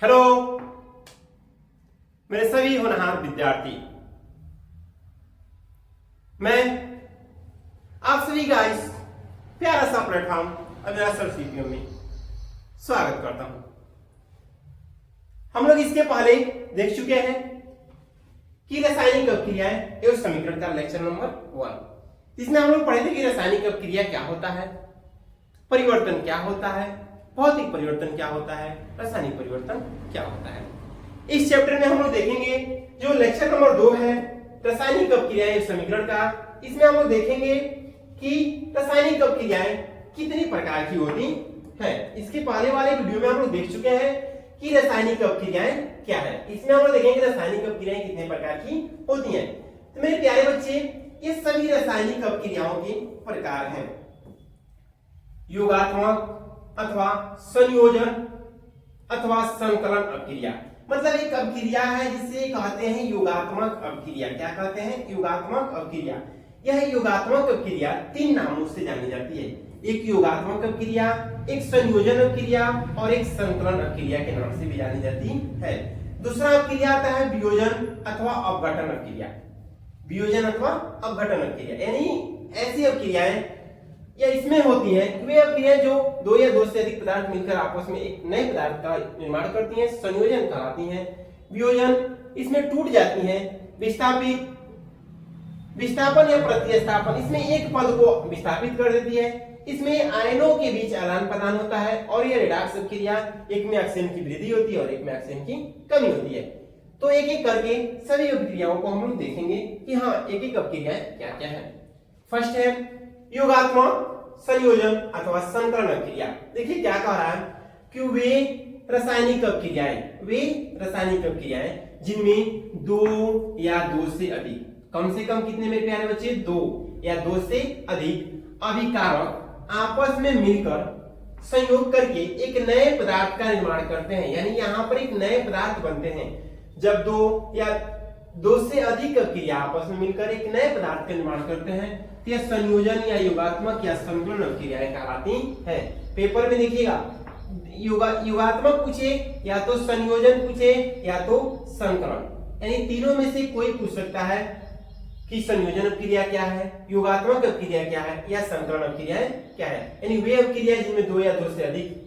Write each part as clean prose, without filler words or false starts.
Hello मेरे सभी होनहार विद्यार्थी, मैं आप सभी का इस प्यारा सा प्लेटफॉर्म अविनाशर सीपीएम में स्वागत करता हूं। हम लोग इसके पहले देख चुके हैं कि रासायनिक अभिक्रियाएं एवं समीकरण का लेक्चर नंबर 1। इसमें हम लोग पढ़े थे कि रासायनिक अभिक्रिया क्या होता है, परिवर्तन क्या होता है, भौतिक परिवर्तन क्या होता है, रासायनिक परिवर्तन क्या होता है। इस चैप्टर में हम लोग देखेंगे जो लेक्चर नंबर 2 है रासायनिक अभिक्रियाएं समीकरण का। इसमें हम लोग देखेंगे कि रासायनिक अभिक्रियाएं कितनी प्रकार की होती हैं। इसके पहले वाले वीडियो में हम लोग देख चुके हैं कि रासायनिक अभिक्रियाएं क्या है। इसमें हम लोग देखेंगे रासायनिक अभिक्रियाएं कितने प्रकार की होती हैं। तो मेरे प्यारे बच्चे, ये सभी रासायनिक अभिक्रियाओं के प्रकार हैं। योगात्मक अथवा संयोजन अथवा संकलन अभिक्रिया, मतलब एक अभिक्रिया है जिसे कहते हैं योगात्मक अभिक्रिया। क्या कहते हैं? योगात्मक अभिक्रिया। यह योगात्मक अभिक्रिया 3 नामों से जानी जाती है। एक योगात्मक अभिक्रिया, एक संयोजन अभिक्रिया और एक संकलन अभिक्रिया के नाम से भी जानी जाती है। दूसरा अभिक्रिया आता है वियोजन अथवा अपघटन अभिक्रिया। वियोजन अथवा अपघटन अभिक्रिया यानी ऐसी अभिक्रियाएं या इसमें होती है वे अभिक्रियाएं जो दो या दो से अधिक पदार्थ मिलकर आपस में एक नए पदार्थ का निर्माण करती हैं, संयोजन कहलाती हैं। वियोजन इसमें टूट जाती हैं। विस्थापन या प्रतिस्थापन, इसमें एक पद को विस्थापित कर देती है। इसमें आयनों के बीच आदान प्रदान होता है। और ये रेडॉक्स अभिक्रिया, एक में ऑक्सीजन की वृद्धि होती है और एक में ऑक्सीजन की कमी होती है। तो एक एक करके सभी अभिक्रियाओं को हम लोग देखेंगे कि हाँ एक एक अभिक्रियाएं क्या क्या है। फर्स्ट है योगात्मक संयोजन अथवा संकलन अभिक्रिया। देखिए क्या कह रहा है कि वे रासायनिक अभिक्रियाएं जिनमें 2 या 2 से अधिक, कम से कम कितने मेरे प्यारे बच्चे, 2 या 2 से अधिक अभिकारक आपस में मिलकर संयोग करके एक नए पदार्थ का निर्माण करते हैं। यानी यहाँ पर एक नए पदार्थ बनते हैं। जब 2 या 2 से अधिक अभिक्रिया आपस में मिलकर एक नए पदार्थ का निर्माण करते हैं तो यह संयोजन या योगात्मक या संकलन अभिक्रियाएं कहलाती हैं। पेपर में देखिएगा योगात्मक पूछे या तो संयोजन पूछे या तो संकलन, यानी तीनों में से कोई पूछ सकता है कि संयोजन अभिक्रिया क्या है, योगात्मक अभिक्रिया क्या है या संकलन अभिक्रिया क्या है। यानी वे अभिक्रिया जिनमें 2 या 2 से अधिक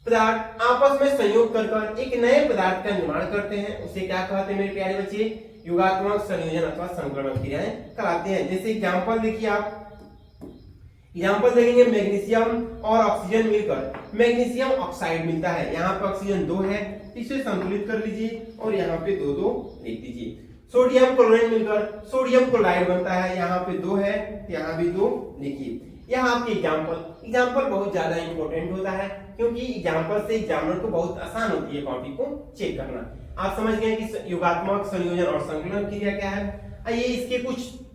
पदार्थ आपस में संयोग कर एक नए पदार्थ का निर्माण करते हैं, उसे क्या कहते हैं मेरे प्यारे बच्चे, योगात्मक संयोजन अथवा संकलन अभिक्रियाएं कहलाते हैं। जैसे एग्जांपल देखिए, आप एग्जांपल देखेंगे मैग्नीशियम और ऑक्सीजन मिलकर मैग्नीशियम ऑक्साइड मिलता है। यहाँ पे ऑक्सीजन 2 है, इसे संतुलित कर लीजिए और यहाँ पे 2 लिख दीजिए। सोडियम क्लोराइड मिलकर सोडियम क्लोराइड बनता है, यहाँ पे 2 है, यहाँ भी 2 लिखिए। यह आपके एग्जाम्पल बहुत ज्यादा इंपॉर्टेंट होता है क्योंकि एग्जाम्पल से एग्जामिनर को बहुत आसान होती है कॉपी को चेक करना। आप समझ गए कि योगात्मक संयोजन और संकलन अभिक्रिया क्या है। आइए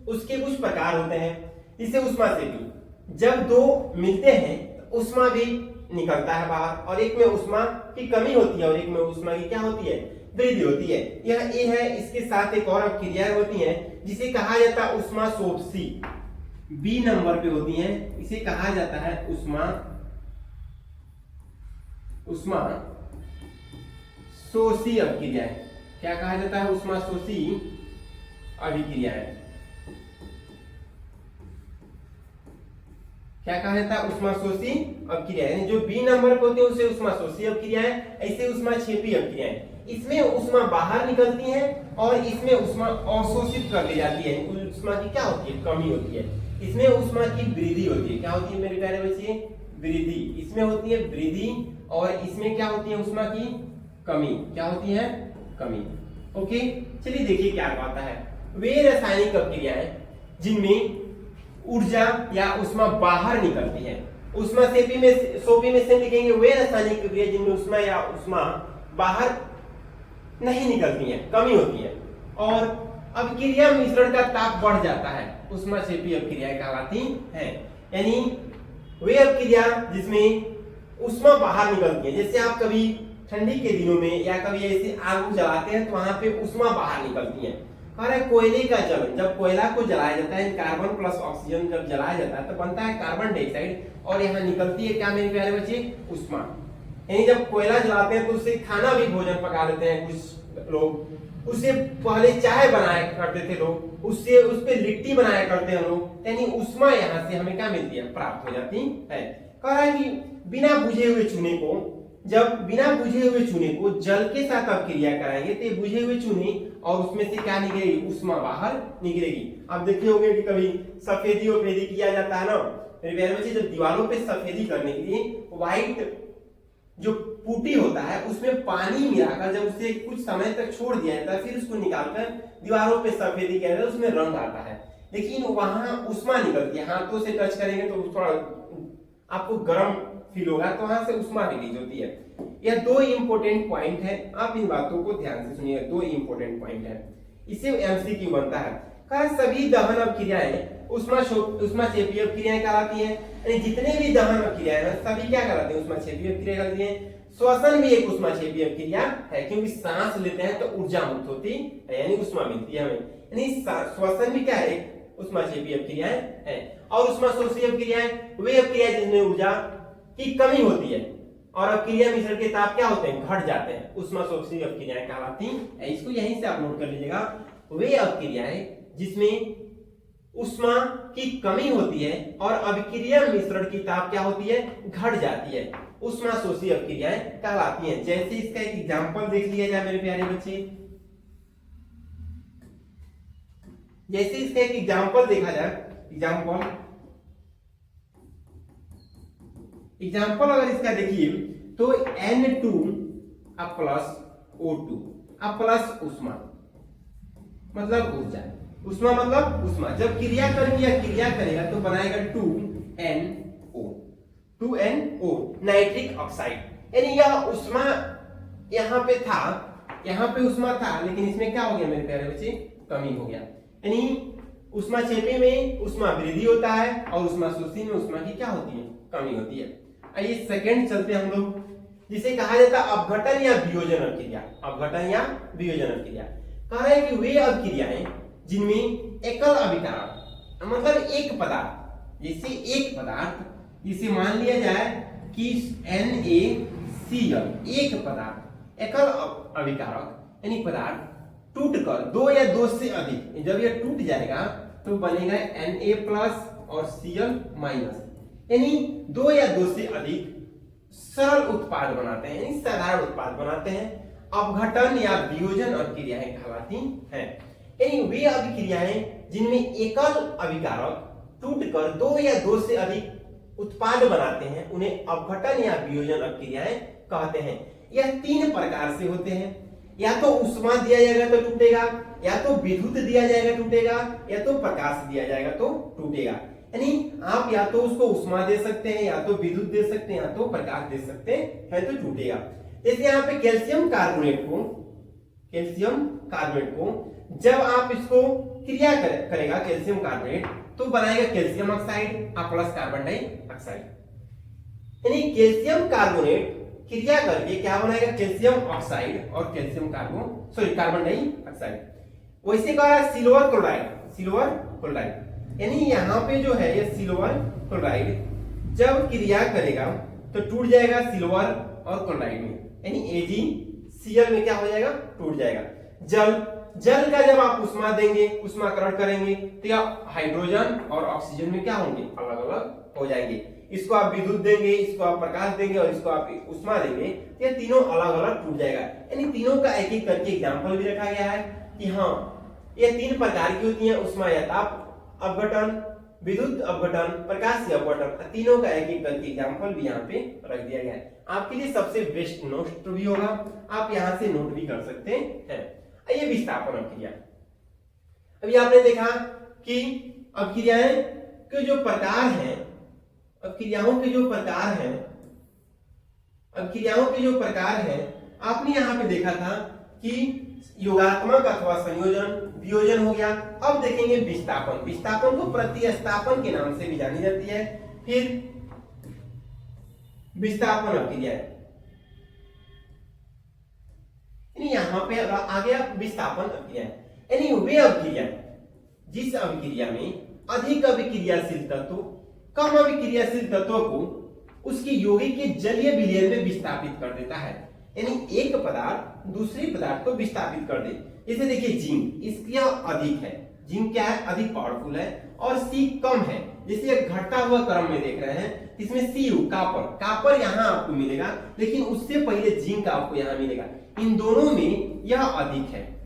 उसके कुछ प्रकार होते हैं। जैसे उष्मा से भी जब 2 मिलते हैं तो उष्मा भी निकलता है बाहर, और एक में उष्मा की कमी होती है और एक में उष्मा की क्या होती है, वृद्धि होती है। यह ए है। इसके साथ एक और अभिक्रिया होती है जिसे कहा जाता है उष्मा सोपसी, बी नंबर पे होती है। इसे कहा जाता है उष्मा शोषी अभिक्रियाएं। क्या कहा जाता है? उष्मा शोषी अभिक्रियाएं। क्या कहा जाता है? उष्मा शोषी अभिक्रियाएं। जो बी नंबर पे होती है उसे उष्मा शोषी अभिक्रियाएं, ऐसे उष्मा क्षेपी अभिक्रियाएं। इसमें उष्मा बाहर निकलती है और इसमें उष्मा अवशोषित कर ली जाती है। उष्मा की क्या होती है? कमी होती है। इसमें उष्मा की वृद्धि होती है। क्या होती है मेरे प्यारे बच्चे? वृद्धि। इसमें होती है वृद्धि और इसमें क्या होती है? उष्मा की कमी। क्या होती है? कमी। ओके, चलिए देखिए क्या कहता है। वे रासायनिक अभिक्रियाएं जिनमें ऊर्जा या उष्मा बाहर निकलती है, उष्मा सोपी में से लिखेंगे वे रासायनिक अभिक्रिया जिनमें उष्मा या उष्मा बाहर नहीं निकलती है, कमी होती है, और अभिक्रिया मिश्रण का ताप बढ़ जाता है, उष्मा क्षेपी अभिक्रियाएं कहलाती हैं। यानी वे अभिक्रिया जिसमें उष्मा बाहर निकलती है। जैसे आप कभी ठंडी के दिनों में या कभी ऐसे आग जलाते हैं तो वहां पे उष्मा बाहर निकलती है। कोयले का जलन, जब कोयला को जलाया जाता है, कार्बन प्लस ऑक्सीजन जब जलाया जाता है तो बनता है कार्बन डाइऑक्साइड, और यहाँ निकलती है क्या मेरे प्यारे बच्चे? उष्मा। यानी जब कोयला जलाते हैं तो उससे खाना भी भोजन पका लेते हैं कुछ लोग, उससे पहले चाय बनाया करते थे लोग, उससे उस पे लिट्टी बनाया करते हैं लोग, यानी उष्मा यहाँ से हमें क्या मिलती है, प्राप्त हो जाती है। कह रहा है कि बिना बुझे हुए चूने को, जब बिना बुझे हुए चूने को जल के साथ आप क्रिया कराएंगे तो बुझे हुए चूने और उसमें से क्या निकलेगी, उष्मा बाहर निकलेगी। आप देखे होंगे कि कभी सफेदी वफेदी किया जाता है ना मेरे प्यारे बच्चे, जब दीवारों पे सफेदी करने के लिए व्हाइट जो पुट्टी होता है उसमें पानी मिलाकर जब उसे कुछ समय तक छोड़ दिया जाता है, फिर उसको निकालकर दीवारों पे सफेदी किया जाता है, उसमें रंग आता है, लेकिन वहां उष्मा निकलती है। हाथों से टच करेंगे तो थोड़ा आपको गर्म फील होगा, तो वहां से उष्मा रिलीज होती है। यह दो इंपॉर्टेंट पॉइंट है, आप इन बातों को ध्यान से सुनिए, दो इंपॉर्टेंट पॉइंट है, इससे एमसीक्यू बनता है। कहा सभी दहन अभिक्रियाएं उष्माक्षेपीय अभिक्रियाएं कहलाती हैं, यानी जितने भी दहन अभिक्रियाएं हैं सभी क्या कहलाती हैं, उष्माक्षेपीय अभिक्रिया कहलाती हैं। श्वसन भी एक उष्माक्षेपीय अभिक्रिया है, क्योंकि सांस लेते हैं तो ऊर्जा मुक्त होती है, यानी उष्मा मिलती है हमें, यानी श्वसन भी क्या है, उष्माक्षेपीय अभिक्रियाएं है। और उष्माशोषी अभिक्रियाएं वे अभिक्रियाएं जिसमें ऊर्जा की कमी होती है और अभिक्रिया मिश्रण के ताप क्या होते हैं, घट जाते हैं, उष्माशोषी अभिक्रियाएं कहलाती हैं। इसको यहीं से आप नोट कर लीजिएगा, वे अभिक्रियाएं जिसमें उष्मा की कमी होती है और अभिक्रिया मिश्रण की ताप क्या होती है, घट जाती है, उष्माशोषी अभिक्रियाएं कहलाती हैं। जैसे इसका एक एग्जांपल देख लिया जाए मेरे प्यारे बच्चे, जैसे इसका एक एग्जांपल देखा जाए, एग्जांपल अगर इसका देखिए तो N2 प्लस O2 प्लस उष्मा मतलब ऊर्जा, उष्मा मतलब उष्मा, जब क्रिया करेगा तो बनाएगा 2NO नाइट्रिक ऑक्साइड, यानी यह उष्मा यहाँ पे था, यहाँ पे उष्मा था, लेकिन इसमें क्या हो गया मेरे प्यारे बच्चे, कमी हो गया, यानी उष्माक्षेपी में उष्मा वृद्धि होता है और उष्माशोषी में उष्मा की क्या होती है, कमी होती है। आइए सेकंड चलते हैं हम लोग, जिसे कहा जाता है अपघटन या वियोजन अभिक्रिया, अपघटन या वियोजन अभिक्रिया। कह रहे हैं कि वे अभिक्रियाएं जिनमें एकल अभिकारक मतलब एक पदार्थ, जैसे एक पदार्थ जिसे मान लिया जाए कि NaCl एक पदार्थ एकल अभिकारक, यानी पदार्थ टूटकर दो या दो से अधिक, जब यह टूट जाएगा तो बनेगा Na प्लस और Cl माइनस, यानी दो या दो से अधिक सरल उत्पाद बनाते हैं, यानी साधारण उत्पाद बनाते हैं, अपघटन या वियोजन अभिक्रियाएं कहलाती हैं। यानी वे अभिक्रियाएं जिनमें एकल अभिकारक टूटकर दो या दो से अधिक उत्पाद बनाते हैं उन्हें अपघटन या वियोजन अभिक्रियाएं कहते हैं। यह तीन प्रकार से होते हैं, या तो उष्मा दिया जाएगा तो टूटेगा, या तो विद्युत दिया जाएगा टूटेगा, या तो प्रकाश दिया जाएगा तो टूटेगा। यानी आप या तो उसको उष्मा दे सकते हैं, या तो विद्युत दे सकते हैं, या तो प्रकाश दे सकते हैं तो टूटेगा। जैसे यहाँ पे कैल्शियम कार्बोनेट को जब आप इसको क्रिया करेगा कैल्शियम कार्बोनेट तो बनाएगा calcium oxide plus carbon dioxide, यानी कैल्शियम कार्बोनेट क्रिया करके क्या बनाएगा, कैल्शियम ऑक्साइड और कार्बन डाइऑक्साइड। वैसे कहा सिल्वर क्लोराइड, यानी यहाँ पे जो है ये सिल्वर क्लोराइड जब क्रिया करेगा तो टूट जाएगा सिल्वर और क्लोराइड में, यानी AgCl में क्या हो जाएगा, टूट जाएगा। जल का जब आप उष्मा देंगे, उष्माकरण करेंगे तो यह हाइड्रोजन और ऑक्सीजन में क्या होंगे, अलग अलग हो जाएंगे। इसको आप विद्युत देंगे, इसको आप प्रकाश देंगे और इसको आप उष्मा देंगे, तो ये तीनों अलग अलग टूट जाएगा। यानी तीनों का एक एक करके एग्जाम्पल भी रखा गया है कि हाँ ये तीन प्रकार की होती है, उष्मा या ताप अपघटन, विद्युत अपघटन, प्रकाशीय अपघटन, तीनों का एक एक करके एग्जाम्पल भी यहाँ पे रख दिया गया है। आपके लिए सबसे बेस्ट नोट भी होगा, आप यहाँ से नोट भी कर सकते हैं। ये विस्थापन अभिक्रिया, अभी आपने देखा कि अभिक्रियाएं के जो प्रकार हैं, अभिक्रियाओं के जो प्रकार हैं, आपने यहाँ पे देखा था कि योगात्मक अथवा संयोजन, वियोजन हो गया। अब देखेंगे विस्थापन को प्रतिस्थापन के नाम से भी जानी जाती है। फिर विस्थापन अभिक्रिया, यहाँ पे आ गया विस्थापन अभिक्रिया, यानी वे अभिक्रिया जिस अभिक्रिया में अधिक अभिक्रियाशील तत्व कम अभिक्रियाशील तत्वों को उसकी यौगिक के जलीय विलयन में विस्थापित कर देता है। यानी एक पदार्थ दूसरे पदार्थ को विस्थापित कर दे। जैसे देखिए जिंक, इसका अधिक है, जिंक क्या है, अधिक पावरफुल है, और सी कम है। जैसे घटता हुआ क्रम में देख रहे हैं, इसमें Cu कापर, कापर यहाँ आपको मिलेगा, लेकिन उससे पहले जिंक आपको यहाँ मिलेगा। इन दोनों में यह अधिक है,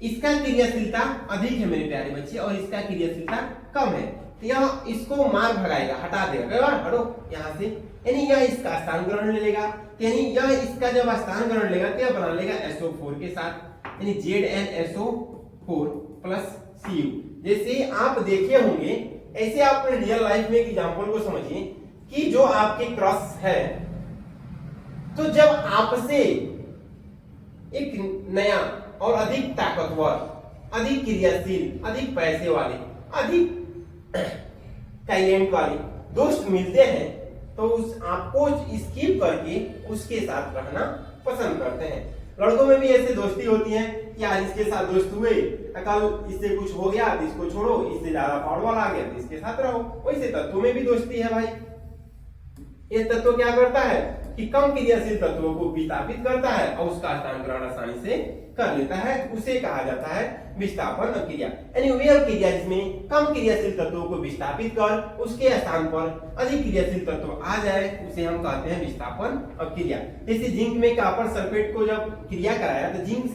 इसका क्रियाशीलता अधिक है मेरे प्यारे बच्चे, और इसका क्रियाशीलता कम है। तो यह इसको मार भगाएगा, हटा देगा, हटो यहाँ से, यानी यह इसका स्थान ग्रहण ले लेगा। यानी यह इसका जब स्थान ग्रहण लेगा तो यह बना लेगा SO4 के साथ, यानी ZnSO4 प्लस Cu। जैसे आप देखे होंगे, ऐसे आप रियल लाइफ में एक एग्जांपल को समझिए कि जो आपके क्रॉस है, तो जब आपसे एक नया और अधिक ताकतवर, अधिक क्रियाशील, अधिक पैसे वाले, अधिक टैलेंट वाले दोस्त मिलते हैं, तो उस आपको स्किप करके उसके साथ रहना पसंद करते हैं। लड़कों में भी ऐसे दोस्ती होती है कि आज इसके साथ दोस्त हुए, कल इससे कुछ हो गया तो इसको छोड़ो, इससे ज्यादा पावर वाला आ गया तो इसके साथ रहो। वैसे तत्वों में भी दोस्ती है भाई। ये तत्व क्या करता है कि कम क्रियाशील तत्वों को विस्थापित करता है और उसका स्थान ग्रहण आसानी से कर लेता है, उसे कहा जाता है विस्थापन अभिक्रिया। यानी वह अभिक्रिया जिसमें कम क्रियाशील तत्वों को विस्थापित कर उसके स्थान पर अधिक क्रियाशील तत्व आ जाए, उसे हम कहते हैं विस्थापन अभिक्रिया। जैसे जिंक में कॉपर सल्फेट को जब क्रिया कराया तो जिंक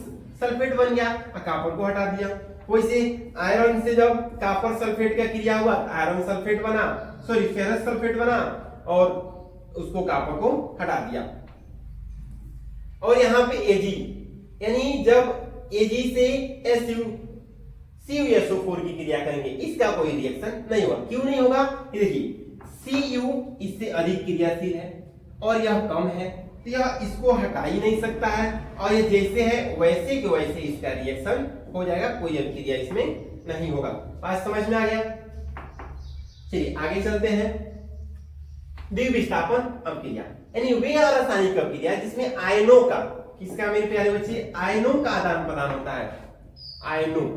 सल्फेट बन गया और कॉपर को हटा दिया। वैसे आयरन से जब कॉपर सल्फेट का क्रिया हुआ, आयरन सल्फेट बना, सॉरी फेरस सल्फेट बना और उसको कॉपर को हटा दिया। और यहाँ पे Ag, यानी जब Ag से CuSO4 की क्रिया करेंगे, इसका कोई रिएक्शन नहीं होगा। क्यों नहीं होगा? ये देखिए Cu इससे अधिक क्रियाशील है और यह कम है, तो यह इसको हटा ही नहीं सकता है, और ये जैसे है वैसे के वैसे इसका रिएक्शन हो जाएगा, कोई अभिक्रिया इसमें नहीं होगा। बात समझ में आ गया? चलिए आगे चलते हैं। द्विविस्थापन अभिक्रिया, यानी वे रासायनिक अभिक्रिया जिसमें आयनों का, किसका मेरे प्यारे बच्चे, आयनों का आदान प्रदान होता है। आयनों,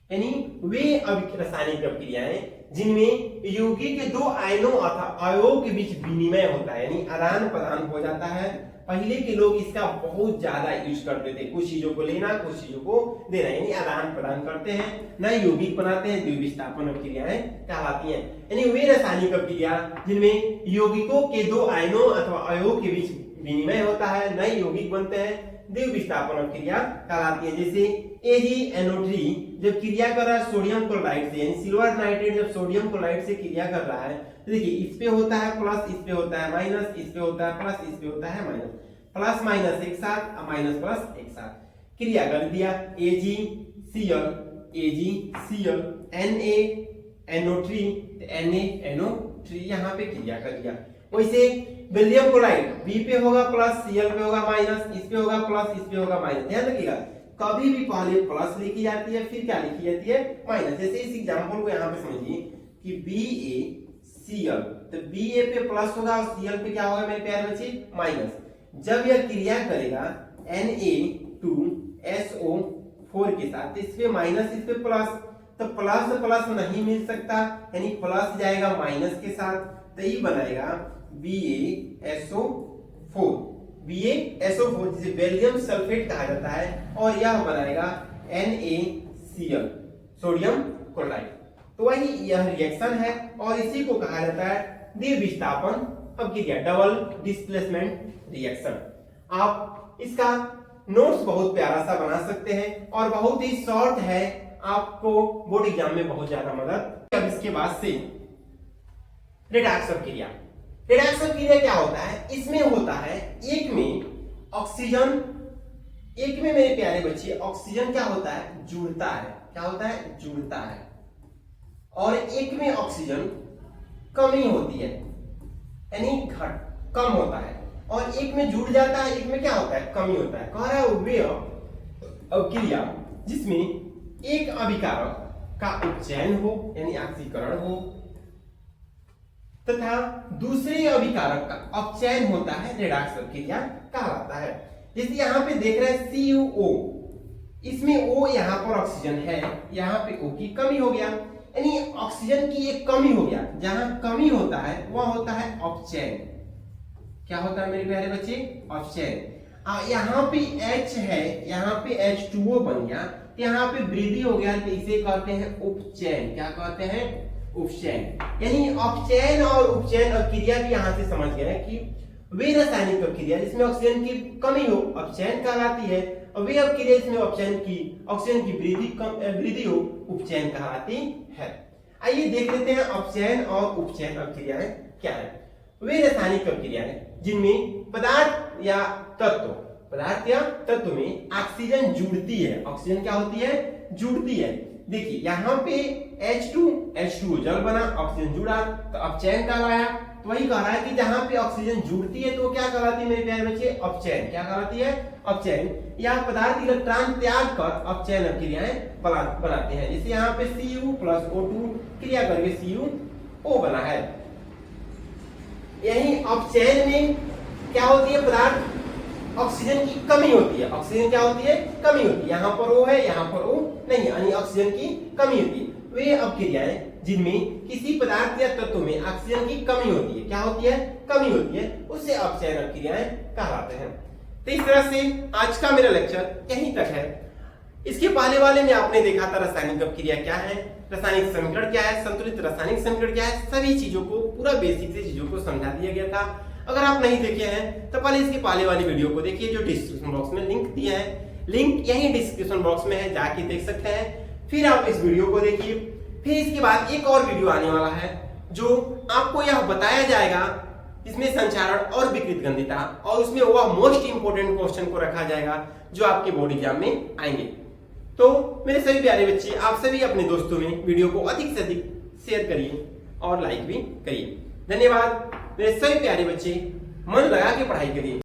यानी वे रासायनिक अभिक्रियाएं जिनमें यौगिक के दो आयनों अथवा अवयवों के बीच विनिमय होता है, यानी आदान प्रदान हो जाता है। पहले के लोग इसका बहुत ज्यादा यूज करते थे, कुछ चीजों को लेना, कुछ चीजों को देना, यानी आदान प्रदान करते हैं, नए यौगिक बनाते हैं, द्विविस्थापन अभिक्रियाएं कहलाती हैं। यानी वे रासायनिक अभिक्रिया जिनमें यौगिकों के दो आयनों अथवा अवयवों के बीच विनिमय होता है, नए यौगिक बनते हैं, द्विविस्थापन अभिक्रिया कहलाती है। जैसे AgNO3 जब क्रिया कर रहा है सोडियम क्लोराइड से, यानी सिल्वर नाइट्रेट जब सोडियम क्लोराइड से क्रिया कर रहा है, तो देखिए इस पे होता है प्लस, इस पे होता है माइनस, इस पे होता है प्लस, इस पे होता है माइनस, प्लस माइनस एक साथ, माइनस प्लस एक साथ क्रिया कर दिया। AgCl AgCl NaNO3 NaNO3 यहाँ पे क्रिया कर दिया। वैसे बेरिलियम क्लोराइड B पे होगा प्लस, Cl पे होगा माइनस, इस पे होगा प्लस, इस पे होगा माइनस। ध्यान रखिएगा, कभी भी पहले प्लस लिखी जाती है, फिर क्या लिखी जाती है, माइनस। जैसे इस एग्जांपल को यहाँ पे समझिए कि BaCl, तो Ba पे प्लस होगा और Cl पे क्या होगा मेरे प्यारे बच्चे, माइनस। जब यह क्रिया करेगा Na2SO4 के साथ, इस पे माइनस, इस पे प्लस, तो प्लस प्लस नहीं मिल सकता, यानी प्लस जाएगा माइनस के साथ, तो ये बनाएगा BaSO4, BaSO4 जिसे बेरिलियम सल्फेट कहा जाता है, और यह बनाएगा NaCl सोडियम क्लोराइड। तो वही यह रिएक्शन है और इसी को कहा जाता है द्विविस्थापन अभिक्रिया, डबल डिस्प्लेसमेंट रिएक्शन। आप इसका नोट्स बहुत प्यारा सा बना सकते हैं और बहुत ही शॉर्ट है, आपको बोर्ड एग्जाम में बहुत ज्यादा मदद। अब इसके बाद से रेडॉक्स अभिक्रिया। रेडॉक्स अभिक्रिया क्या होता है? इसमें होता है एक में ऑक्सीजन, एक में मेरे प्यारे बच्चे ऑक्सीजन क्या होता है, जुड़ता है। क्या होता है? जुड़ता है। और एक में ऑक्सीजन कमी होती है, यानी कम होता है, और एक में जुड़ जाता है, एक में क्या होता है, कमी होता है। कह रहा है वे अभिक्रिया जिसमें एक अभिकारक का उपचयन हो, यानी ऑक्सीकरण हो, तथा दूसरे अभिकारक का अपचयन होता है, रेडॉक्स अभिक्रिया कहलाता है। जैसे यहाँ पे देख रहे हैं CuO, इसमें O यहाँ पर ऑक्सीजन है, यहाँ पे O की कमी हो गया, यानी ऑक्सीजन की एक कमी हो गया। जहां कमी होता है वह होता है अपचयन। क्या होता है मेरे प्यारे बच्चे? अपचयन। यहाँ पे H है, यहाँ पे H2O बन गया, यहाँ पे वृद्धि हो गया, तो इसे कहते हैं उपचयन। क्या कहते हैं? उपचयन। यानी अपचयन और उपचयन अभिक्रिया भी यहाँ से समझ गए कि वे रासायनिक अभिक्रिया जिसमें ऑक्सीजन की कमी हो अपचयन कहलाती है, और वे अभिक्रिया जिसमें ऑक्सीजन की वृद्धि हो उपचयन कहलाती है। आइए देख लेते हैं अपचयन और उपचयन अभिक्रियाएं क्या है। वे रासायनिक अभिक्रियाएं जिनमें पदार्थ या तत्व में ऑक्सीजन जुड़ती है। ऑक्सीजन क्या होती है? जुड़ती है। देखिए यहाँ पे H2O जल बना, ऑक्सीजन जुड़ा तो अपचयन कहलाया। तो वही कह रहा है कि जहां पे ऑक्सीजन जुड़ती है तो क्या कहलाती है मेरे प्यारे बच्चे? अपचयन। क्या कहलाती है? अपचयन। यह पदार्थ इलेक्ट्रॉन त्याग कर अपचयन अभिक्रियाएं बनाते हैं। जैसे यहाँ पे Cu प्लस O2 क्रिया करके CuO बना है। यही अपचयन में क्या होती है? पदार्थ ऑक्सीजन की कमी होती है। ऑक्सीजन क्या होती है? कमी होती है। यहाँ पर O है, यहाँ पर O नहीं, यानी ऑक्सीजन की कमी होती है। वे अभिक्रियाएं जिनमें किसी पदार्थ या तत्व में ऑक्सीजन की कमी होती है, क्या होती है? कमी होती है, उससे अपचयन अभिक्रियाएं कहलाते हैं। तो इस तरह से आज का मेरा लेक्चर यहीं तक है। इसके पहले वाले में आपने देखा था रासायनिक अभिक्रिया क्या है, रासायनिक समीकरण क्या है, संतुलित रासायनिक समीकरण क्या है, सभी चीजों को पूरा बेसिक से चीजों को समझा दिया गया था। अगर आप नहीं देखे हैं तो पहले इसके पहले वाली वीडियो को देखिए, जो डिस्क्रिप्शन बॉक्स में लिंक दिया है, लिंक यही डिस्क्रिप्शन बॉक्स में है, जाके देख सकते हैं। फिर आप इस वीडियो को देखिए। फिर इसके बाद एक और वीडियो आने वाला है जो आपको यह बताया जाएगा, इसमें संचारण और विकृत गंधिता, और उसमें वह मोस्ट इंपोर्टेंट क्वेश्चन को रखा जाएगा जो आपके बोर्ड एग्जाम में आएंगे। तो मेरे सभी प्यारे बच्चे, आप सभी अपने दोस्तों में वीडियो को अधिक से अधिक शेयर करिए और लाइक भी करिए। धन्यवाद मेरे सभी प्यारे बच्चे, मन लगा के पढ़ाई करिए।